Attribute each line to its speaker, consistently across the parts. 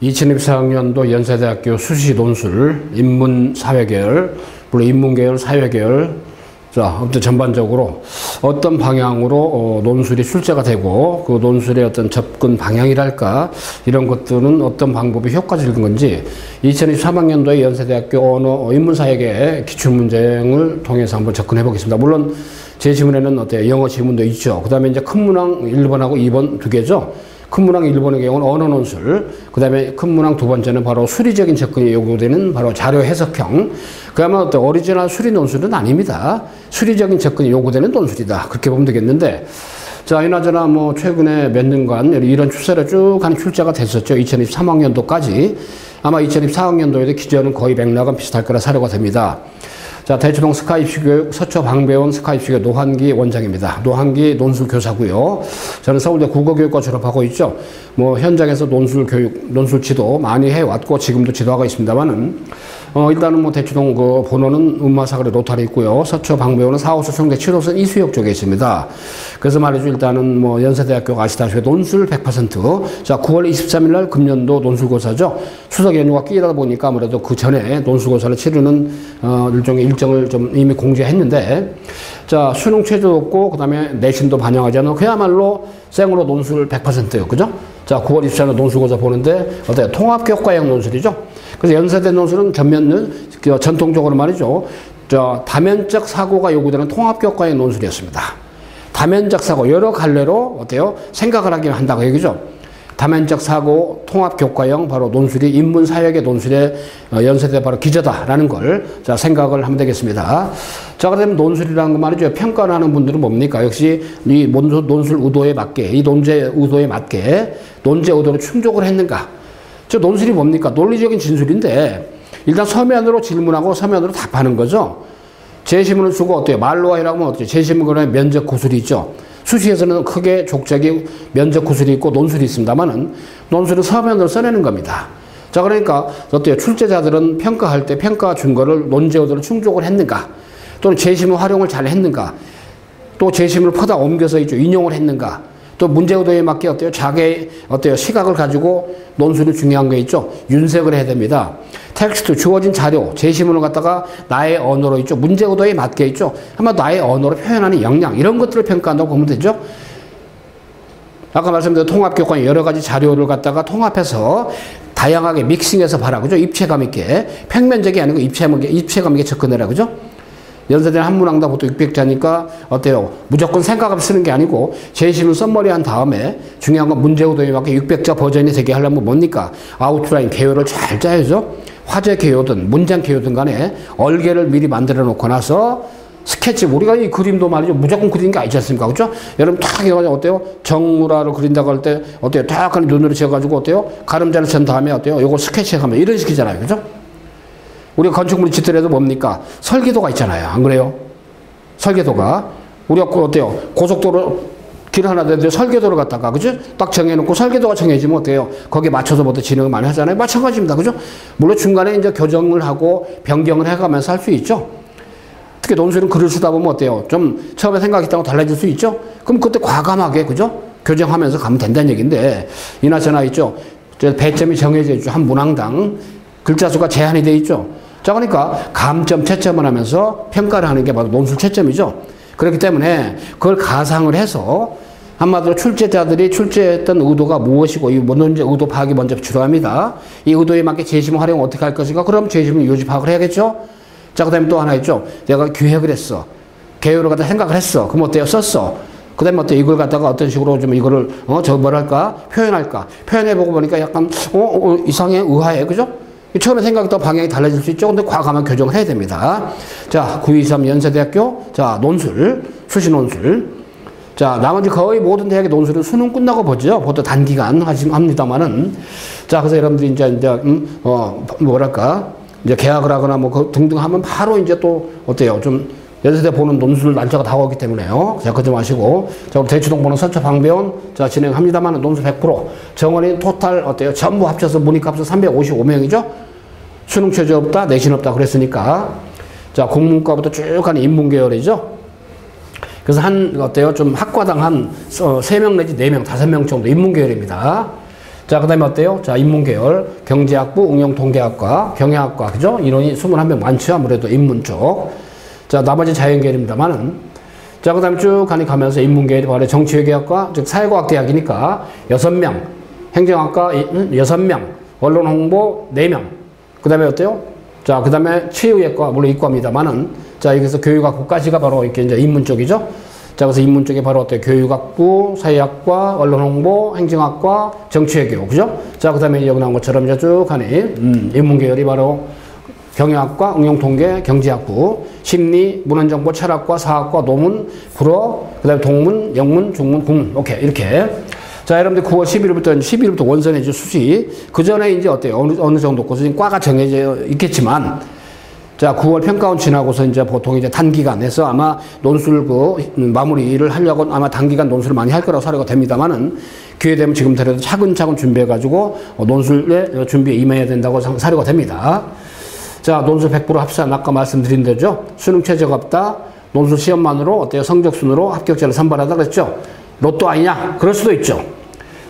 Speaker 1: 2024학년도 연세대학교 수시 논술 인문사회계열, 물론 인문계열, 사회계열, 자, 아무튼 전반적으로 어떤 방향으로 논술이 출제가 되고 그 논술의 어떤 접근 방향이랄까 이런 것들은 어떤 방법이 효과적인 건지 2023학년도에 연세대학교 언어 인문사회계 기출문제를 통해서 한번 접근해 보겠습니다. 물론 제 지문에는 어때요? 영어 지문도 있죠. 그 다음에 이제 큰 문항 1번하고 2번 두 개죠. 큰 문항 1번의 경우는 언어 논술, 그 다음에 큰 문항 두 번째는 바로 수리적인 접근이 요구되는 바로 자료 해석형. 그야말로 어떤 오리지널 수리 논술은 아닙니다. 수리적인 접근이 요구되는 논술이다. 그렇게 보면 되겠는데, 자, 이나저나 뭐 최근에 몇 년간 이런 추세로 쭉 한 출제가 됐었죠. 2023학년도까지. 아마 2024학년도에도 기존은 거의 맥락은 비슷할 거라 사료가 됩니다. 자, 대치동 스카입시교육 서초 방배원 스카입시교육 노한기 원장입니다. 노한기 논술 교사고요. 저는 서울대 국어교육과 졸업하고 있죠. 뭐 현장에서 논술 교육, 논술 지도 많이 해왔고 지금도 지도하고 있습니다만은 일단은 뭐 대치동 그 번호는 음마사거리 로타리 있고요. 서초 방배원은 4호선 성대 7호선 이수역 쪽에 있습니다. 그래서 말이죠. 일단은 뭐 연세대학교가 아시다시피 논술 100%. 자, 9월 23일 날 금년도 논술고사죠. 추석 연휴가 끼다 보니까 아무래도 그 전에 논술고사를 치르는 일종의 일정을 좀 이미 공지했는데, 자, 수능 최저도 없고 그다음에 내신도 반영하지 않는 그야말로 생으로 논술 100%예요. 그죠? 자, 9월 24일 논술고사 보는데 어때요? 통합교과형 논술이죠. 그래서 연세대 논술은 전통적으로 말이죠. 다면적 사고가 요구되는 통합교과형 논술이었습니다. 다면적 사고 여러 갈래로 어때요? 생각을 하게 한다고 얘기죠. 다면적 사고 통합교과형 바로 논술이 인문사회계 논술의 연세대 바로 기저다라는 걸 자, 생각을 하면 되겠습니다. 자, 그러면 논술이라는 거 말이죠. 평가를 하는 분들은 뭡니까? 역시 이 논술 의도에 맞게, 이 논제 의도에 맞게 논제 의도를 충족을 했는가? 저 논술이 뭡니까? 논리적인 진술인데 일단 서면으로 질문하고 서면으로 답하는 거죠. 제시문을 주고 어때요? 말로 하라고 하면 어때요? 제시문에 면적 구술이 있죠. 수시에서는 크게 족적이 면적 구술이 있고 논술이 있습니다만은 논술은 서면으로 써내는 겁니다. 자, 그러니까 어때요? 출제자들은 평가할 때 평가 준 거를 논제 의도를 충족을 했는가? 또는 제시문 활용을 잘 했는가? 또 제시문을 퍼다 옮겨서 있죠. 인용을 했는가? 또 문제 의도에 맞게 어때요? 자기의 어때요? 시각을 가지고 논술이 중요한 게 있죠. 윤색을 해야 됩니다. 텍스트, 주어진 자료, 제시문을 갖다가 나의 언어로 있죠. 문제 의도에 맞게 있죠. 아마 나의 언어로 표현하는 역량, 이런 것들을 평가한다고 보면 되죠. 아까 말씀드린 통합교과의 여러 가지 자료를 갖다가 통합해서 다양하게 믹싱해서 봐라. 그죠? 입체감 있게. 평면적이 아니고 입체감 있게 접근해라. 그죠? 연세대는 한 문항당 보통 600자니까 어때요? 무조건 생각을 쓰는 게 아니고 제시문 썸머리 한 다음에 중요한 건 문제 의도에 맞게 600자 버전이 되게 하려면 뭡니까? 아웃라인 개요를 잘 짜야죠. 화제 개요든 문장 개요든 간에 얼개를 미리 만들어 놓고 나서 스케치, 우리가 이 그림도 말이죠. 무조건 그리는 게 아니지 않습니까? 그죠? 여러분 탁 해가지고 어때요? 정우라를 그린다고 할 때 어때요? 딱 눈으로 지어가지고 어때요? 가름자를 친 다음에 어때요? 요거 스케치하면 이런 식이잖아요. 그죠? 우리가 건축물을 짓더라도 뭡니까? 설계도가 있잖아요. 안 그래요? 설계도가. 우리가 어때요? 고속도로 길 하나 되는데 설계도를 갖다가, 그죠? 딱 정해놓고 설계도가 정해지면 어때요? 거기에 맞춰서 모두 진행을 많이 하잖아요. 마찬가지입니다. 그죠? 물론 중간에 이제 교정을 하고 변경을 해가면서 할 수 있죠. 특히 논술은 글을 쓰다 보면 어때요? 좀 처음에 생각했던 거 달라질 수 있죠? 그럼 그때 과감하게, 그죠? 교정하면서 가면 된다는 얘기인데, 이나 저나 있죠? 배점이 정해져 있죠. 한 문항당. 글자 수가 제한이 돼 있죠. 자, 그러니까 감점, 채점을 하면서 평가를 하는 게 바로 논술 채점이죠. 그렇기 때문에 그걸 가상을 해서 한마디로 출제자들이 출제했던 의도가 무엇이고 이 논제 의도 파악이 먼저 필요합니다. 이 의도에 맞게 제시문 활용 어떻게 할 것인가? 그럼 제시문 요지 파악을 해야겠죠. 자, 그 다음에 또 하나 있죠. 내가 기획을 했어. 개요를 갖다 생각을 했어. 그럼 어때요? 썼어. 그 다음에 어때? 이걸 갖다가 어떤 식으로 좀 이거를 뭐랄까? 표현할까? 표현해보고 보니까 약간 이상해, 의아해. 그죠? 처음에 생각했던 방향이 달라질 수 있죠. 근데 과감한 교정을 해야 됩니다. 자, 923 연세대학교. 자, 논술. 수시 논술. 자, 나머지 거의 모든 대학의 논술은 수능 끝나고 보죠. 보통 단기간 합니다만은. 자, 그래서 여러분들이 이제 뭐랄까. 이제 계약을 하거나 뭐 등등 하면 바로 이제 또 어때요? 좀 연세대 보는 논술 날짜가 다가오기 때문에요. 자, 그러지 마시고. 자, 대치동 보는 서초 방배원. 자, 진행합니다만 논술 100%. 정원이 토탈 어때요? 전부 합쳐서 문이과 합쳐서 355명이죠? 수능 최저 없다, 내신 없다 그랬으니까. 자, 국문과부터 쭉 가는 인문계열이죠? 그래서 어때요? 좀 학과당 한 3명 내지 4명, 5명 정도 인문계열입니다. 자, 그 다음에 어때요? 자, 인문계열, 경제학부, 응용통계학과, 경영학과, 그죠? 인원이 21명 많죠? 아무래도 인문 쪽. 자, 나머지 자연계열입니다만은. 자, 그 다음에 쭉 가면서 인문계열이 바로 정치외교학과, 즉 사회과학대학이니까 6명, 행정학과 6명, 언론홍보 4명. 그 다음에 어때요? 자, 그 다음에 치의학과, 물론 이과입니다만은. 자, 여기서 교육학부까지가 바로 이렇게 이제 인문 쪽이죠? 자, 그래서 인문 쪽에 바로 어때요? 교육학부, 사회학과, 언론홍보, 행정학과, 정치외교, 그죠? 자, 그 다음에 여기 나온 것처럼 이제 쭉 하니, 인문계열이 바로 경영학과, 응용통계, 경제학부, 심리, 문헌정보, 철학과, 사학과, 노문, 불어, 그 다음에 동문, 영문, 중문, 국문, 오케이, 이렇게. 자, 여러분들 9월 11일부터 원서내죠, 수시. 그 전에 이제 어때요? 어느 정도 고수는 과가 정해져 있겠지만, 자, 9월 평가원 지나고서 이제 보통 이제 단기간에서 아마 논술 마무리를 하려고 아마 단기간 논술을 많이 할 거라고 사례가 됩니다만은 기회 되면 지금부터 차근차근 준비해가지고 논술에 준비에 임해야 된다고 사례가 됩니다. 자, 논술 100% 합산 아까 말씀드린 대로 수능 최저가 없다. 논술 시험만으로 어때요? 성적순으로 합격자를 선발하다 그랬죠? 로또 아니냐? 그럴 수도 있죠.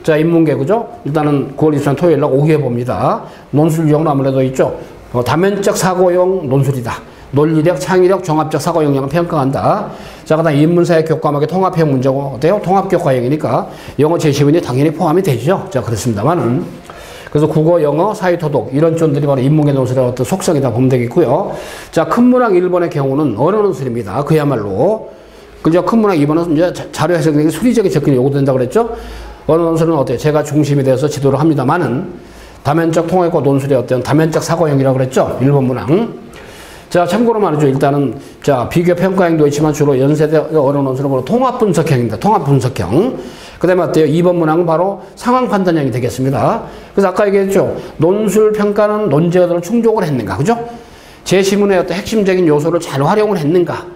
Speaker 1: 자, 인문계 그죠? 일단은 9월 23일 토요일 날 오후에 봅니다. 논술 유형은 아무래도 있죠. 다면적 사고형 논술이다. 논리력, 창의력, 종합적 사고 역량을 평가한다. 자, 그 다음 인문사회 교과목의 통합형 문제고, 어때요? 통합교과형이니까 영어 제시문이 당연히 포함이 되죠. 자, 그렇습니다만은. 그래서 국어, 영어, 사회토독, 이런 쪽들이 바로 인문계 논술의 어떤 속성이다 보면 되겠고요. 자, 큰 문항 1번의 경우는 언어 논술입니다. 그야말로. 그죠? 큰 문항 2번은 이제 자료 해석력이 수리적인 접근이 요구된다고 그랬죠? 언어 논술은 어때요? 제가 중심이 되어서 지도를 합니다만은 다면적 통합과 논술의 어떤 다면적 사고형이라고 그랬죠? 1번 문항. 자, 참고로 말이죠. 일단은, 자, 비교 평가형도 있지만 주로 연세대 언어 논술은 통합 분석형입니다. 통합 분석형. 그 다음에 어때요? 2번 문항은 바로 상황 판단형이 되겠습니다. 그래서 아까 얘기했죠. 논술 평가는 논제어들을 충족을 했는가. 그죠? 제시문의 어떤 핵심적인 요소를 잘 활용을 했는가.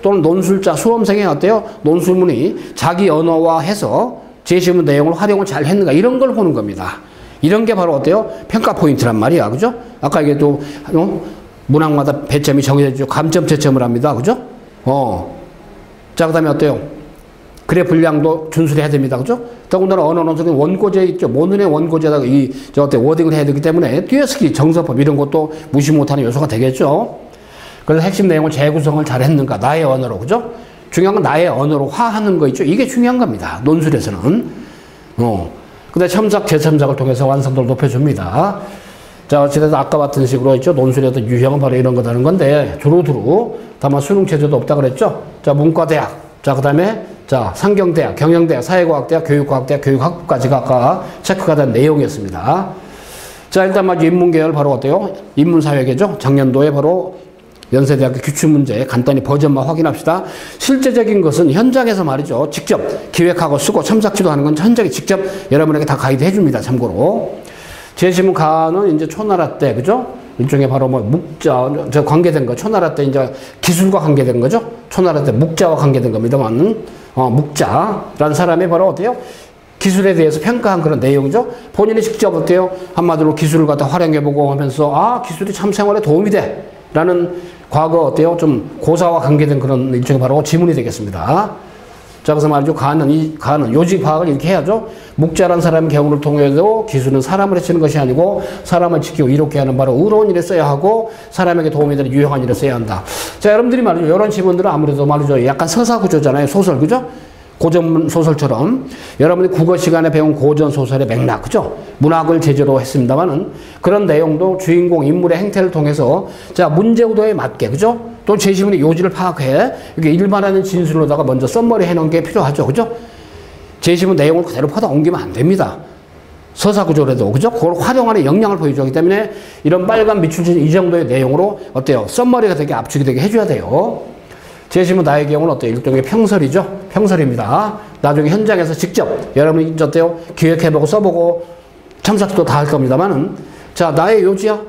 Speaker 1: 또는 논술자, 수험생의 어때요? 논술문이 자기 언어화해서 제시문 내용을 활용을 잘 했는가. 이런 걸 보는 겁니다. 이런 게 바로 어때요? 평가 포인트란 말이야. 그죠? 아까 얘기해도, 문항마다 배점이 정해져 감점 채점을 합니다. 그죠? 자, 그 다음에 어때요? 글의 분량도 준수를 해야 됩니다. 그죠? 더군다나 언어 논술은 원고제 있죠. 모눈의 원고제에다가 워딩을 해야 되기 때문에 띄어쓰기, 정서법 이런 것도 무시 못하는 요소가 되겠죠. 그래서 핵심 내용을 재구성을 잘 했는가. 나의 언어로. 그죠? 중요한 건 나의 언어로 화하는 거 있죠. 이게 중요한 겁니다. 논술에서는. 그 다음에 첨삭, 재첨삭을 통해서 완성도를 높여줍니다. 자, 어찌됐든 아까 봤던 식으로 있죠. 논술의 어떤 유형은 바로 이런 거다는 건데, 두루두루, 다만 수능 체제도 없다 그랬죠. 자, 문과대학. 자, 그 다음에, 자, 상경대학, 경영대학, 사회과학대학, 교육과학대학, 교육학부까지가 아까 체크가 된 내용이었습니다. 자, 일단 막 인문계열 바로 어때요? 인문사회계죠. 작년도에 바로 연세대학교 기출문제 간단히 버전만 확인합시다. 실제적인 것은 현장에서 말이죠. 직접 기획하고 쓰고 첨삭지도 하는 건 현장에 직접 여러분에게 다 가이드 해줍니다. 참고로. 제시문 가는 이제 초나라 때, 그죠? 일종의 바로 뭐 묵자, 저 관계된 거. 초나라 때 이제 기술과 관계된 거죠? 초나라 때 묵자와 관계된 겁니다만, 묵자라는 사람이 바로 어때요? 기술에 대해서 평가한 그런 내용이죠. 본인이 직접 어때요? 한마디로 기술을 갖다 활용해보고 하면서, 아, 기술이 참 생활에 도움이 돼. 라는 과거 어때요? 좀 고사와 관계된 그런 일종의 바로 지문이 되겠습니다. 자, 그래서 말이죠. 가는 요지 과학을 이렇게 해야죠. 묵자란 사람의 경우를 통해서 기술은 사람을 해치는 것이 아니고 사람을 지키고 이롭게 하는 바로 의로운 일에 써야 하고 사람에게 도움이 되는 유용한 일에 써야 한다. 자, 여러분들이 말이죠. 이런 지문들은 아무래도 말이죠. 약간 서사구조잖아요. 소설, 그죠? 고전 소설처럼 여러분이 국어 시간에 배운 고전 소설의 맥락, 그죠? 문학을 제조로 했습니다만은 그런 내용도 주인공 인물의 행태를 통해서 자, 문제 구도에 맞게, 그죠? 또 제시문의 요지를 파악해 이게 일반화된 진술로다가 먼저 썸머리 해놓은 게 필요하죠, 그죠? 제시문 내용을 그대로 퍼다 옮기면 안 됩니다. 서사 구조라도, 그죠? 그걸 활용하는 역량을 보여주기 때문에 이런 빨간 밑줄 이 정도의 내용으로 어때요? 썸머리가 되게 압축이 되게 해줘야 돼요. 제시문 나의 경우는 어때요? 일종의 평설이죠? 평설입니다. 나중에 현장에서 직접 여러분이 어때요? 기획해보고 써보고 첨삭도 다 할 겁니다만은 자, 나의 요지야.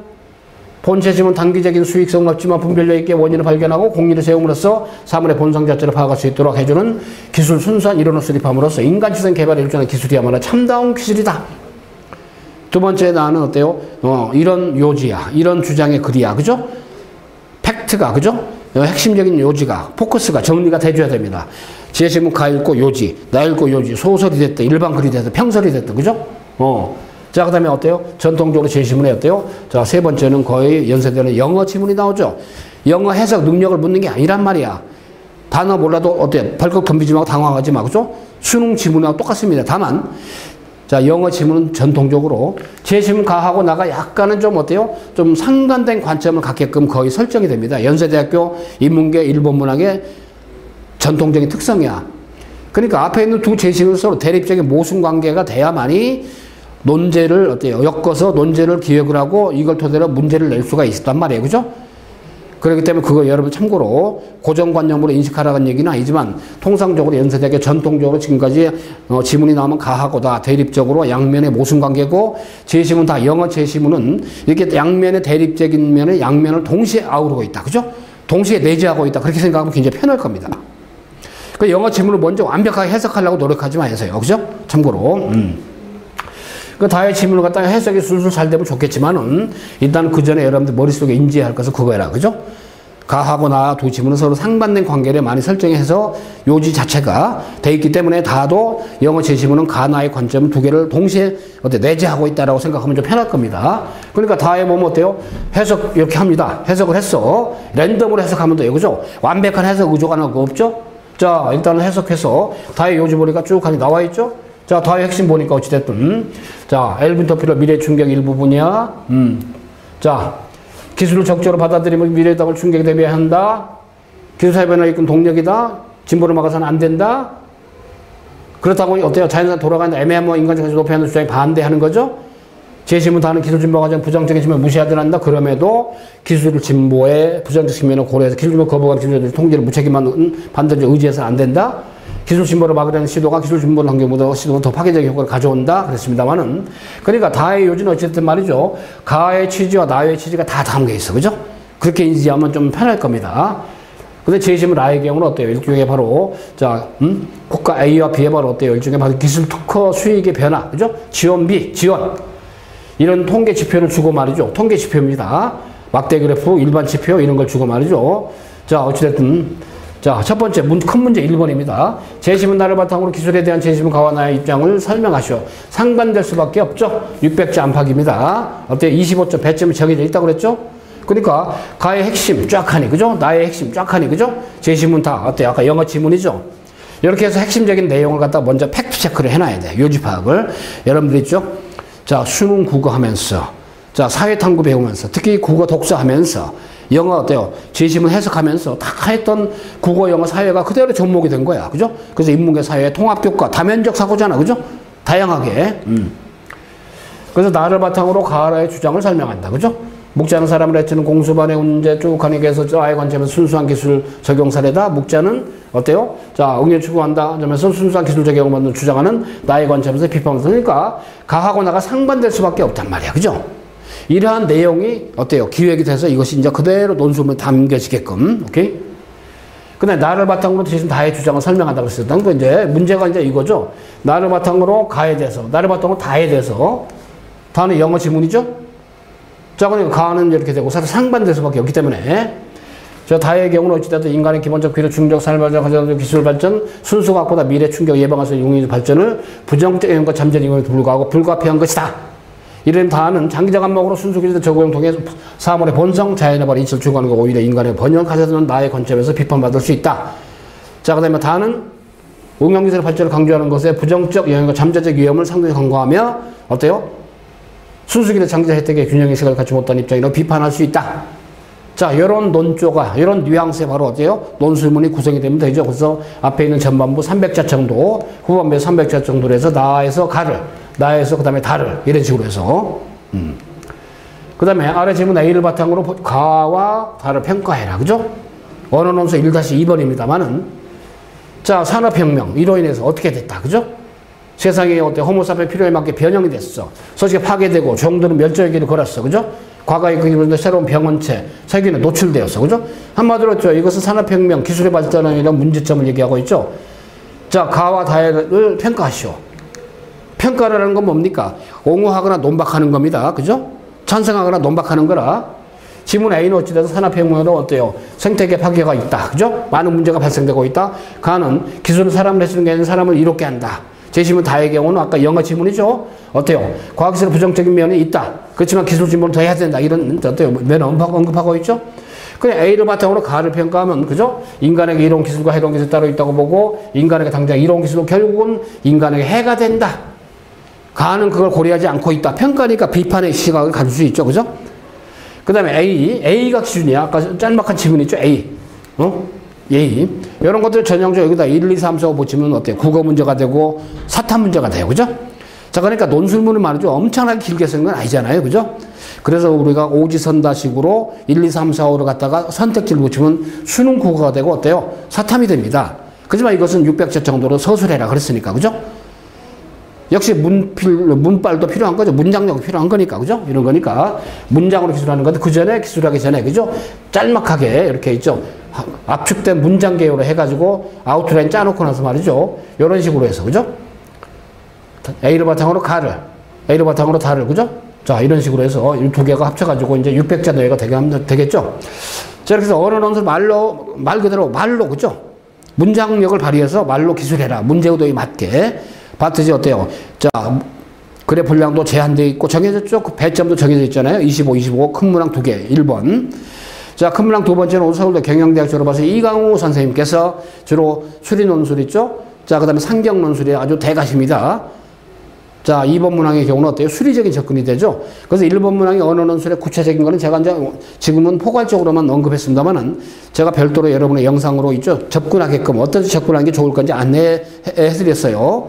Speaker 1: 본 제시문 단기적인 수익성 없지만 분별력 있게 원인을 발견하고 공리를 세움으로써 사물의 본성 자체를 파악할 수 있도록 해주는 기술 순수한 이론을 수립함으로써 인간지성 개발에 일조하는 기술이야말로 참다운 기술이다. 두 번째 나는 어때요? 이런 요지야. 이런 주장의 글이야. 그죠? 팩트가, 그죠? 핵심적인 요지가, 포커스가 정리가 돼줘야 됩니다. 제시문 가 읽고 요지, 나 읽고 요지, 소설이 됐든, 일반 글이 됐든, 평설이 됐든, 그죠? 자, 그 다음에 어때요? 전통적으로 제시문에 어때요? 자, 세 번째는 거의 연세대는 영어 지문이 나오죠. 영어 해석 능력을 묻는 게 아니란 말이야. 단어 몰라도 어때요? 벌컥 덤비지 말고 당황하지 말고, 그죠? 수능 지문하고 똑같습니다. 다만, 자, 영어 지문은 전통적으로 제시문 가하고 나가 약간은 좀 어때요? 좀 상반된 관점을 갖게끔 거의 설정이 됩니다. 연세대학교 인문계 일본문학의 전통적인 특성이야. 그러니까 앞에 있는 두 제시문은 서로 대립적인 모순 관계가 돼야만이 논제를 어때요? 엮어서 논제를 기획을 하고 이걸 토대로 문제를 낼 수가 있단 말이에요. 그죠? 그렇기 때문에 그거 여러분 참고로 고정관념으로 인식하라는 얘기는 아니지만 통상적으로 연세대학교 전통적으로 지금까지 지문이 나오면 가하고다 대립적으로 양면의 모순관계고 제시문 다 영어 제시문은 이렇게 양면의 대립적인 면에 양면을 동시에 아우르고 있다. 그죠? 동시에 내재하고 있다. 그렇게 생각하면 굉장히 편할 겁니다. 그 영어 지문을 먼저 완벽하게 해석하려고 노력하지 마세요. 그죠? 참고로. 그 다의 지문을 갖다가 해석이 술술 잘 되면 좋겠지만은 일단 그 전에 여러분들 머릿속에 인지해야 할 것은 그거라. 그죠? 가하고 나 두 지문은 서로 상반된 관계를 많이 설정해서 요지 자체가 돼 있기 때문에 다도 영어 제시문은 가나의 관점 두 개를 동시에 내재하고 있다라고 생각하면 좀 편할 겁니다. 그러니까 다에 보면 어때요? 해석 이렇게 합니다. 해석을 했어. 랜덤으로 해석하면 돼요. 그죠? 완벽한 해석 의존가 하나 없죠? 자, 일단은 해석해서 다의 요지 보니까 쭉 하니 나와 있죠? 자, 다의 핵심 보니까 어찌됐든. 자, 엘빈 터필러 미래 충격 일부분이야. 자, 기술을 적절히 받아들이면 미래의 땅을 충격에 대비해야 한다. 기술사회 변화를 이끈 동력이다. 진보를 막아서는 안 된다. 그렇다고 어때요? 자연산 돌아가는 애매한 인간적 가치 높여야 하는 주장에 반대하는 거죠. 제시문 다는 기술 진보가 가장 부정적인 측면을 무시하든 한다. 그럼에도 기술 진보의 부정적 측면을 고려해서 기술 진보 거부하는 기술자들의 통제를 무책임한 반대적 의지해서는 안 된다. 기술 진보를 막으려는 시도가 기술 진보를 한 경우보다 시도가 더 파괴적인 효과를 가져온다. 그랬습니다만은. 그러니까 다의 요지는 어쨌든 말이죠. 가의 취지와 나의 취지가 다 담겨 있어. 그죠? 그렇게 인지하면 좀 편할 겁니다. 근데 제시문 라의 경우는 어때요? 일종의 바로, 자, 국가 A와 B의 바로 어때요? 일종의 바로 기술 특허 수익의 변화. 그죠? 지원비, 지원. 이런 통계 지표를 주고 말이죠. 통계 지표입니다. 막대 그래프, 일반 지표 이런 걸 주고 말이죠. 자, 어찌됐든. 자, 첫 번째, 큰 문제 1번입니다. 제시문 나를 바탕으로 기술에 대한 제시문 가와 나의 입장을 설명하시오. 상반될 수밖에 없죠. 600자 안팎입니다. 어때요? 25점 배점이 정해져 있다고 그랬죠? 그러니까, 가의 핵심 쫙 하니, 그죠? 나의 핵심 쫙 하니, 그죠? 제시문 다, 어때요? 아까 영어 지문이죠? 이렇게 해서 핵심적인 내용을 갖다 먼저 팩트 체크를 해놔야 돼. 요지 파악을. 여러분들 있죠? 자, 수능 국어 하면서, 자, 사회탐구 배우면서, 특히 국어 독서하면서, 영어 어때요? 제시문 해석하면서 다 했던 국어, 영어, 사회가 그대로 접목이 된 거야. 그죠? 그래서 인문계 사회의 통합교과, 다면적 사고잖아. 그죠? 다양하게. 그래서 나를 바탕으로 가하라의 주장을 설명한다. 그죠? 묵자는 사람을 해치는 공수반의 문제 쭉 하니 계서 아의 관점에서 순수한 기술 적용 사례다. 묵자는 어때요? 자, 응애 추구한다. 하면서 순수한 기술 적용을 주장하는 나의 관점에서 비판을 그러니까 가하고 나가 상반될 수밖에 없단 말이야. 그죠? 이러한 내용이 어때요? 기획이 돼서 이것이 이제 그대로 논술문에 담겨지게끔. 오케이? 근데 나를 바탕으로 대신 다의 주장을 설명한다고 했었던 거 이제 문제가 이제 이거죠. 나를 바탕으로 가에 대해서, 나를 바탕으로 다에 대해서. 다는 영어 지문이죠? 자, 그러니까 가는 이렇게 되고 사실 상반될 수밖에 없기 때문에 저 다의 경우는 어찌됐든 인간의 기본적 필요, 중적, 삶 발전, 가정 기술 발전, 순수 갖고다 미래 충격 예방할 수 있는 용의 발전을 부정적 영역과 잠재적 영역에 불구하고 불가피한 것이다. 이런 다는 장기적 안목으로 순수 기술의 적용을 통해 사물의 본성, 자연의 바로 이치를 추구하는 거 오히려 인간의 번영하자는 나의 관점에서 비판받을 수 있다. 자, 그 다음에 다는 응용기술의 발전을 강조하는 것에 부정적 영역과 잠재적 위험을 상당히 강조하며 어때요? 순수기술의 장기적 혜택의 균형의식을 갖지 못한 입장이라고 비판할 수 있다. 자, 요런 논조가, 요런 뉘앙스에 바로 어때요? 논술문이 구성이 되면 되죠. 그래서 앞에 있는 전반부 300자 정도, 후반부에 300자 정도로 해서 나에서 가를, 나에서 그 다음에 다를, 이런 식으로 해서. 그 다음에 아래 지문 A를 바탕으로 가와 다를 평가해라. 그죠? 언어논술 1-2번입니다만은. 자, 산업혁명, 이로 인해서 어떻게 됐다. 그죠? 세상에 어때 호모사피ens 필요에 맞게 변형이 됐어. 서식이 파괴되고 종들은 멸종의 길을 걸었어. 그죠? 과거의 그 기분인데 새로운 병원체, 세계는 노출되었어. 그죠? 한마디로 했죠. 이것은 산업혁명, 기술의 발전에 이런 문제점을 얘기하고 있죠. 자, 가와 다를 평가하시오. 평가라는 건 뭡니까? 옹호하거나 논박하는 겁니다. 그죠? 찬성하거나 논박하는 거라. 지문 A는 어찌돼서 산업혁명으로 어때요? 생태계 파괴가 있다. 그죠? 많은 문제가 발생되고 있다. 가는 기술은 사람을 해치는 게 아니라 사람을 이롭게 한다. 제시문 다의 경우는 아까 영어 지문이죠. 어때요? 과학기술의 부정적인 면이 있다. 그렇지만 기술 진보는 더 해야 된다. 이런 어때요? 면 언급하고 있죠. 그냥 A를 바탕으로 가를 평가하면 그죠? 인간에게 이론 기술과 해론 기술 따로 있다고 보고 인간에게 당장 이론 기술도 결국은 인간에게 해가 된다. 가는 그걸 고려하지 않고 있다. 평가니까 비판의 시각을 가질 수 있죠. 그죠? 그 다음에 A가 기준이야. 아까 짤막한 지문 있죠? A. A. 이런 것들 전형적으로 여기다 1, 2, 3, 4, 5 붙이면 어때요? 국어 문제가 되고 사탐 문제가 돼요. 그죠? 자, 그러니까 논술문을 말이죠. 엄청나게 길게 쓰는 건 아니잖아요. 그죠? 그래서 우리가 오지선다식으로 1, 2, 3, 4, 5를 갖다가 선택지를 붙이면 수능 국어가 되고 어때요? 사탐이 됩니다. 그렇지만 이것은 600자 정도로 서술해라 그랬으니까. 그죠? 역시 문빨도 필요한 거죠. 문장력이 필요한 거니까. 그죠? 이런 거니까. 문장으로 기술하는 건데 그 전에 기술하기 전에. 그죠? 짤막하게 이렇게 있죠. 압축된 문장 개요로 해가지고 아웃라인 짜놓고 나서 말이죠. 이런 식으로 해서. 그죠? A를 바탕으로 가를. A를 바탕으로 다를. 그죠? 자, 이런 식으로 해서 이 두 개가 합쳐가지고 이제 600자 내외가 되겠죠? 자, 이렇게 해서 언어 논술 말 그대로 말로. 그죠? 문장력을 발휘해서 말로 기술해라. 문제 의도에 맞게. 봤듯이 어때요? 자, 글의 분량도 제한되어 있고 정해졌죠? 그 배점도 정해져 있잖아요. 25, 25, 큰 문항 2개, 1번. 자, 큰 문항 두 번째는 오늘 서울대 경영대학 졸업하신 이강우 선생님께서 주로 수리 논술 있죠? 자, 그 다음에 상경 논술이 아주 대가십니다. 자, 2번 문항의 경우는 어때요? 수리적인 접근이 되죠? 그래서 1번 문항의 언어 논술의 구체적인 거는 제가 이제 지금은 포괄적으로만 언급했습니다만은 제가 별도로 여러분의 영상으로 있죠? 접근하게끔 어떤 접근하는 게 좋을 건지 안내해드렸어요.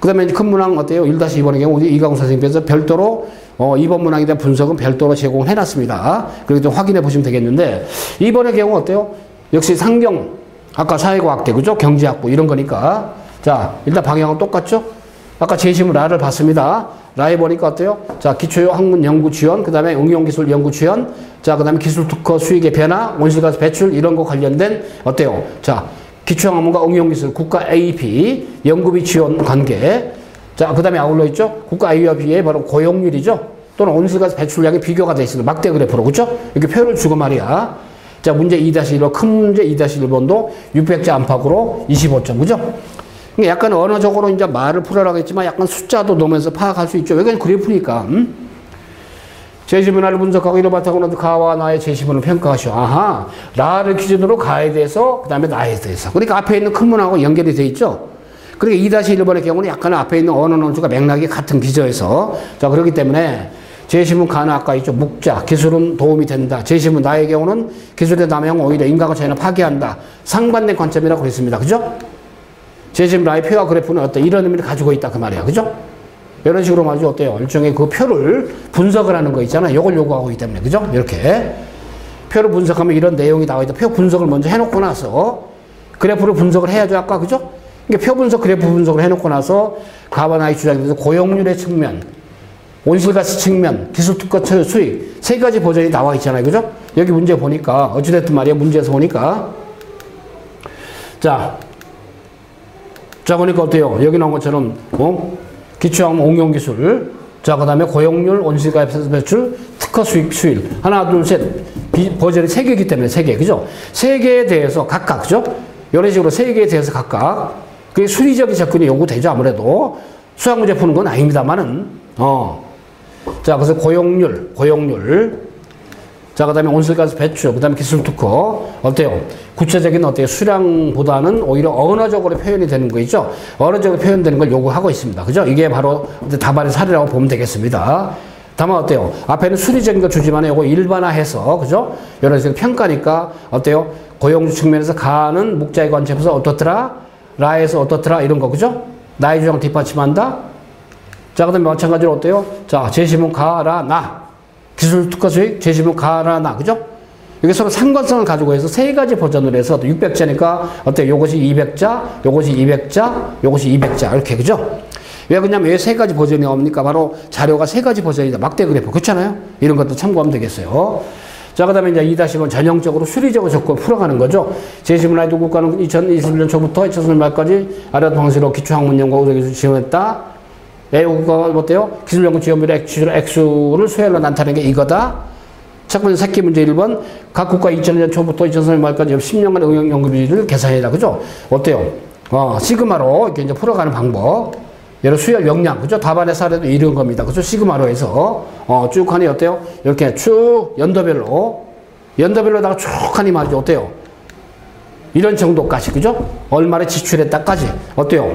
Speaker 1: 그 다음에 큰 문항 어때요? 1-2번의 경우 이강우 선생님께서 별도로 2번 문항에 대한 분석은 별도로 제공을 해놨습니다. 그리고 좀 확인해 보시면 되겠는데 2번의 경우 어때요? 역시 상경, 아까 사회과학대, 그죠? 경제학부 이런 거니까. 자, 일단 방향은 똑같죠? 아까 제시문 라를 봤습니다. 라에 보니까 어때요? 자, 기초학문 연구 지원, 그 다음에 응용기술 연구 지원, 자, 그 다음에 기술 특허 수익의 변화, 온실가스 배출 이런 거 관련된 어때요? 자, 기초학문과 응용기술, 국가 AEP, 연구비 지원 관계. 자, 그 다음에 아울러 있죠? 국가 AEP의 바로 고용률이죠? 또는 온실가스 배출량이 비교가 되어 있습니다. 막대 그래프로. 그죠? 이렇게 표를 주고 말이야. 자, 문제 2-1번, 큰 문제 2-1번도 600자 안팎으로 25점. 그죠? 약간 언어적으로 이제 말을 풀어라고 했지만 약간 숫자도 넣으면서 파악할 수 있죠. 왜냐면 그래프니까. 제시문화를 분석하고 이를 바탕으로 가와 나의 제시문을 평가하시오. 아하, 나를 기준으로 가에 대해서 그 다음에 나에 대해서. 그러니까 앞에 있는 큰 문하고 연결이 돼 있죠. 그러니까 2-1번의 경우는 약간 앞에 있는 언어 논술과 맥락이 같은 기저에서 자, 그렇기 때문에 제시문 가는 아까 있죠. 묵자, 기술은 도움이 된다. 제시문 나의 경우는 기술의 남용 오히려 인간과 자연을 파괴한다. 상반된 관점이라고 그랬습니다. 그죠? 제시문 나의 표와 그래프는 어떤 이런 의미를 가지고 있다. 그 말이야. 그죠? 이런 식으로 말이죠. 어때요? 일종의 그 표를 분석을 하는 거 있잖아요. 요걸 요구하고 있기 때문에. 그죠? 이렇게. 표를 분석하면 이런 내용이 나와 있다. 표 분석을 먼저 해놓고 나서 그래프를 분석을 해야죠. 아까. 그죠? 그러니까 표 분석, 그래프 분석을 해놓고 나서 가와 나의 주장에 대해서 고용률의 측면, 온실가스 측면, 기술특허 수익 세 가지 버전이 나와 있잖아요. 그죠? 여기 문제 보니까 어찌됐든 말이야. 문제에서 보니까 자, 그러니까 어때요? 여기 나온 것처럼 기초학문 응용기술, 자, 그 다음에 고용률, 온실가스 배출, 특허 수익. 하나, 둘, 셋. 버전이 3개이기 때문에 3개. 그죠? 3개에 대해서 각각, 그죠? 이런 식으로 3개에 대해서 각각. 그게 수리적인 접근이 요구되죠, 아무래도. 수학문제 푸는 건 아닙니다만은, 자, 그래서 고용률. 자, 그 다음에 온실가스 배출, 그 다음에 기술 특허. 어때요? 구체적인 어때요? 수량보다는 오히려 언어적으로 표현이 되는 거 있죠? 언어적으로 표현되는 걸 요구하고 있습니다. 그죠? 이게 바로 답안의 사례라고 보면 되겠습니다. 다만 어때요? 앞에는 수리적인 거 주지만 요거 일반화해서, 그죠? 이런 식으로 평가니까 어때요? 고용주 측면에서 가는 묵자의 관점에서 어떻더라? 라에서 어떻더라? 이런 거, 그죠? 나의 주장 뒷받침한다? 자, 그 다음에 마찬가지로 어때요? 자, 제시문 가라, 나. 기술 특허 수익, 제시문 가라, 나. 그죠? 이게 서로 상관성을 가지고 해서 3가지 버전으로 해서 600자니까 어때요? 요것이 200자, 요것이 200자, 요것이 200자. 이렇게, 그죠? 왜 그러냐면 왜 3가지 버전이 나옵니까? 바로 자료가 3가지 버전이다. 막대 그래프. 그렇잖아요? 이런 것도 참고하면 되겠어요. 자, 그 다음에 이제 2-1 전형적으로 수리적으로 접근을 풀어가는 거죠. 제시문화의 국가는 2021년 초부터 2020년 말까지 아래와 방식으로 기초학문 연구 기술 지원했다. 외국어가 어때요? 기술연구 지원비로 액수를 수혜로 나타내는 게 이거다. 첫 번째 새끼 문제 1번. 각 국가 2000년 초부터 2030년 말까지 10년간 응용 연구비를 계산해라. 그죠? 어때요? 시그마로 이렇게 이제 풀어가는 방법. 여러분 수열 역량, 그죠? 답안의 사례도 이런 겁니다. 그죠? 시그마로 해서, 쭉 하니 어때요? 이렇게 쭉 연도별로다가 쭉 하니 말이죠. 어때요? 이런 정도까지, 그죠? 얼마를 지출했다까지. 어때요?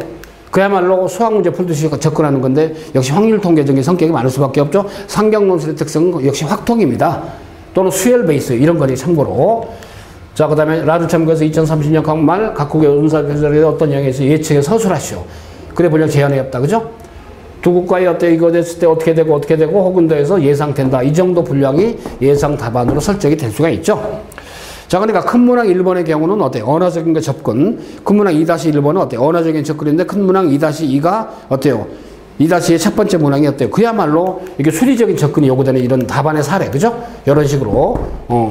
Speaker 1: 그야말로 수학문제 풀듯이 접근하는 건데, 역시 확률 통계적인 성격이 많을 수밖에 없죠? 상경 논술의 특성은 역시 확통입니다. 또는 수열 베이스, 이런 거니 참고로. 자, 그 다음에 라를 참고해서 2030년 말 각국의 운사교설에 어떤 영역에서 예측에 서술하시오. 그래 분량 제한이 없다. 그죠? 두 국가의 어때 이거 됐을 때 어떻게 되고 혹은 더해서 예상된다. 이 정도 분량이 예상 답안으로 설정이 될 수가 있죠. 자, 그러니까 큰 문항 1번의 경우는 어때요? 언어적인 거 접근. 큰 문항 2-1번은 어때요? 언어적인 접근인데 큰 문항 2-2가 어때요? 2-2의 첫 번째 문항이 어때요? 그야말로 이게 수리적인 접근이 요구되는 이런 답안의 사례, 그죠? 이런 식으로,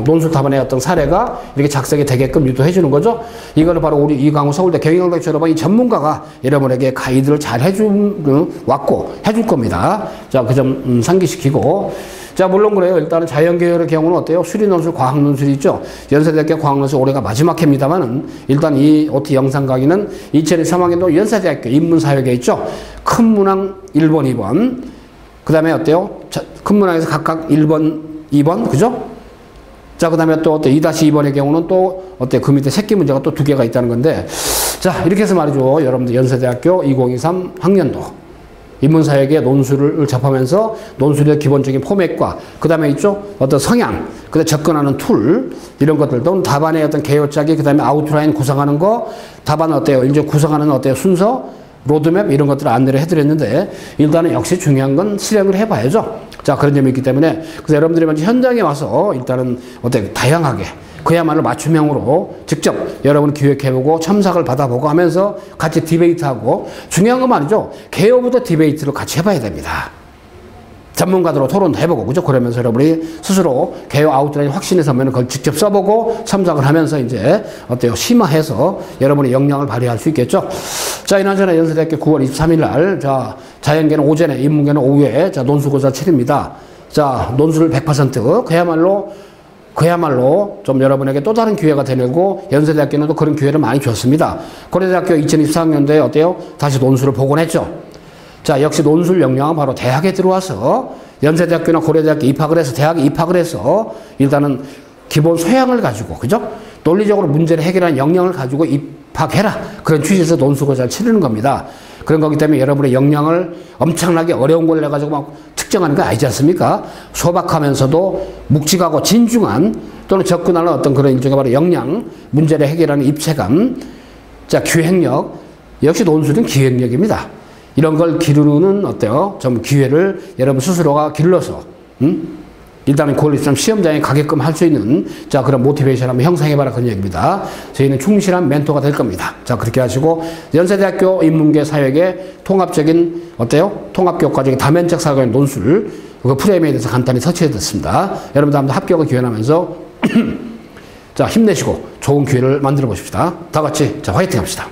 Speaker 1: 논술 답안의 어떤 사례가 이렇게 작성이 되게끔 유도해 주는 거죠? 이거는 바로 우리 이강우 서울대 경영학처럼 이 전문가가 여러분에게 가이드를 잘 왔고, 해줄 겁니다. 자, 그 점 상기시키고. 자, 물론 그래요. 일단은 자연계열의 경우는 어때요? 수리논술, 과학논술이 있죠? 연세대학교 과학논술 올해가 마지막 해입니다만은 일단 이 OT 영상 강의는 2023학년도 연세대학교 인문사회계 있죠? 큰 문항 1번, 2번. 그 다음에 어때요? 자, 큰 문항에서 각각 1번, 2번, 그죠? 자, 그 다음에 또 어때? 2-2번의 경우는 또 어때? 그 밑에 새끼 문제가 또 2개가 있다는 건데. 자, 이렇게 해서 말이죠. 여러분들 연세대학교 2023 학년도. 인문사회계 논술을 접하면서 논술의 기본적인 포맷과 그 다음에 있죠 어떤 성향, 그 다음에 접근하는 툴 이런 것들 또는 답안의 어떤 개요짜기 그 다음에 아웃라인 구성하는 거 답안 어때요? 이제 구성하는 어때요? 순서, 로드맵 이런 것들을 안내를 해드렸는데 일단은 역시 중요한 건 실행을 해봐야죠. 자, 그런 점이 있기 때문에 그래서 여러분들이 먼저 현장에 와서 일단은 어때요? 다양하게 그야말로 맞춤형으로 직접 여러분 기획해보고 첨삭을 받아보고 하면서 같이 디베이트하고 중요한 건 말이죠. 개요부터 디베이트를 같이 해봐야 됩니다. 전문가들로 토론도 해보고 그죠? 그러면서 여러분이 스스로 개요 아웃라인 확신에 서면 그걸 직접 써보고 첨삭을 하면서 이제 어때요? 심화해서 여러분의 역량을 발휘할 수 있겠죠. 자, 이날저날 연세대학교 9월 23일 날 자, 자연계는 오전에 인문계는 오후에 자, 논술고사 치릅니다. 자, 논술 100% 그야말로 좀 여러분에게 또 다른 기회가 되고 연세대학교는 또 그런 기회를 많이 줬습니다. 고려대학교 2024학년도에 어때요? 다시 논술을 복원했죠. 자, 역시 논술 역량은 바로 대학에 들어와서 연세대학교나 고려대학교 입학을 해서 대학에 입학을 해서 일단은 기본 소양을 가지고 그죠? 논리적으로 문제를 해결하는 역량을 가지고 입학해라. 그런 취지에서 논술고사를 치르는 겁니다. 그런 거기 때문에 여러분의 역량을 엄청나게 어려운 걸 내가지고 막 측정하는 거 아니지 않습니까? 소박하면서도 묵직하고 진중한 또는 접근하는 어떤 그런 일종의 바로 역량, 문제를 해결하는 입체감, 자, 기획력, 역시 논술은 기획력입니다. 이런 걸 기르는 어때요? 좀 기회를 여러분 스스로가 길러서, 일단은 9월 23 시험장에 가게끔 할 수 있는 자 그런 모티베이션 한번 형성해봐라 그런 얘기입니다. 저희는 충실한 멘토가 될 겁니다. 자, 그렇게 하시고 연세대학교 인문계 사회계 통합적인 어때요? 통합교과적인 다면적 사고의 논술 그 프레임에 대해서 간단히 터치해드렸습니다. 여러분들 한번 합격을 기원하면서 자, 힘내시고 좋은 기회를 만들어 보십시다. 다 같이 자, 화이팅 합시다.